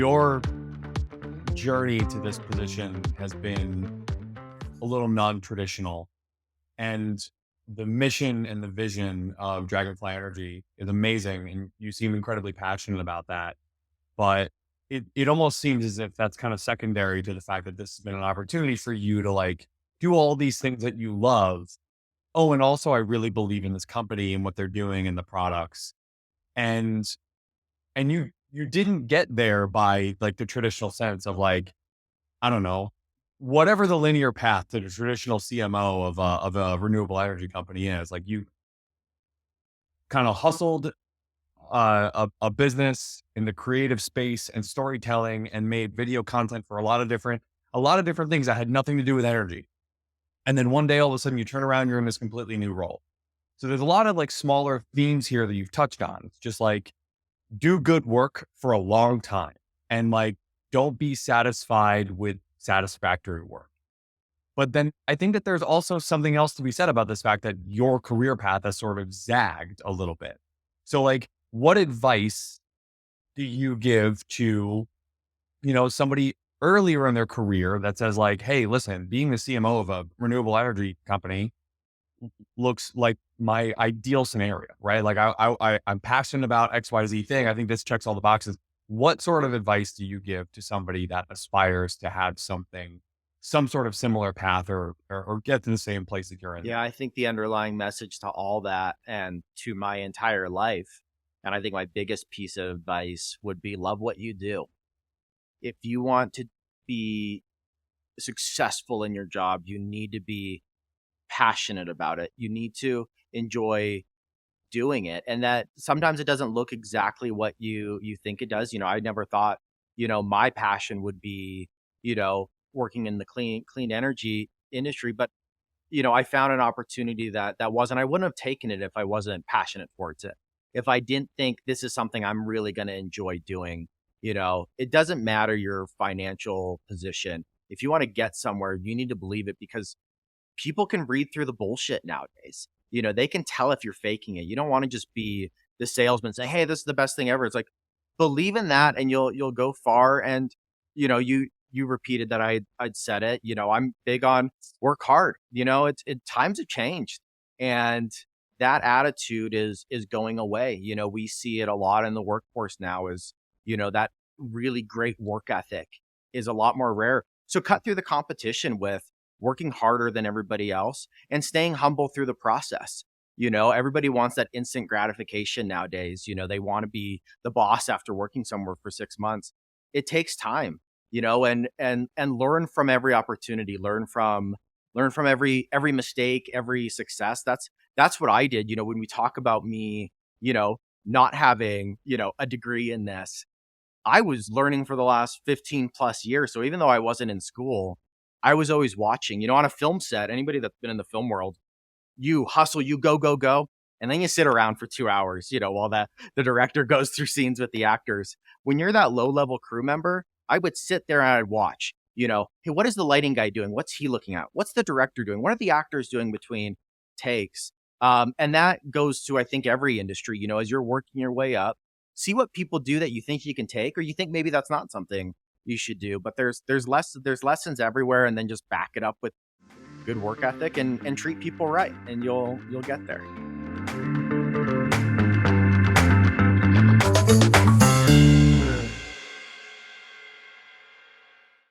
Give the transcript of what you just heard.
Your journey to this position has been a little non-traditional, and the mission and the vision of Dragonfly Energy is amazing, and you seem incredibly passionate about that. But it almost seems as if that's kind of secondary to the fact that this has been an opportunity for you to like do all these things that you love. Oh, and also I really believe in this company and what they're doing and the products. And you didn't get there by like the traditional sense of like, I don't know, whatever the linear path to the traditional CMO of a renewable energy company is. Like you kind of hustled a business in the creative space and storytelling and made video content for a lot of different things that had nothing to do with energy. And then one day, all of a sudden you turn around, you're in this completely new role. So there's a lot of like smaller themes here that you've touched on. It's just like do good work for a long time and like don't be satisfied with satisfactory work. But then I think that there's also something else to be said about this fact that your career path has sort of zagged a little bit. So like what advice do you give to, somebody earlier in their career that says like, hey, listen, being the CMO of a renewable energy company looks like my ideal scenario, right? Like I'm passionate about XYZ thing. I think this checks all the boxes. What sort of advice do you give to somebody that aspires to have some sort of similar path or get to the same place that you're in Yeah, now? I think the underlying message to all that and to my entire life, and I think my biggest piece of advice would be love what you do. If you want to be successful in your job, you need to be passionate about it. You need to enjoy doing it. And that sometimes it doesn't look exactly what you think it does. I never thought, my passion would be, working in the clean energy industry, but I found an opportunity that wasn't, I wouldn't have taken it if I wasn't passionate towards it. If I didn't think this is something I'm really going to enjoy doing, it doesn't matter your financial position. If you want to get somewhere, you need to believe it because people can read through the bullshit nowadays. They can tell if you're faking it. You don't want to just be the salesman say, "Hey, this is the best thing ever." It's like believe in that and you'll go far. And you repeated that I'd said it. I'm big on work hard. Times have changed, and that attitude is going away. We see it a lot in the workforce now. Is that really great work ethic is a lot more rare. So cut through the competition with working harder than everybody else and staying humble through the process. Everybody wants that instant gratification nowadays. They want to be the boss after working somewhere for 6 months. It takes time, and learn from every opportunity, learn from every mistake, every success. That's what I did. When we talk about me, not having, a degree in this, I was learning for the last 15 plus years. So even though I wasn't in school, I was always watching, on a film set. Anybody that's been in the film world, you hustle, you go, go, go. And then you sit around for 2 hours, while the director goes through scenes with the actors. When you're that low level crew member, I would sit there and I'd watch, hey, what is the lighting guy doing? What's he looking at? What's the director doing? What are the actors doing between takes? And that goes to, I think, every industry, as you're working your way up, see what people do that you think you can take, or you think maybe that's not something you should do. But there's lessons everywhere, and then just back it up with good work ethic and treat people right, and you'll get there.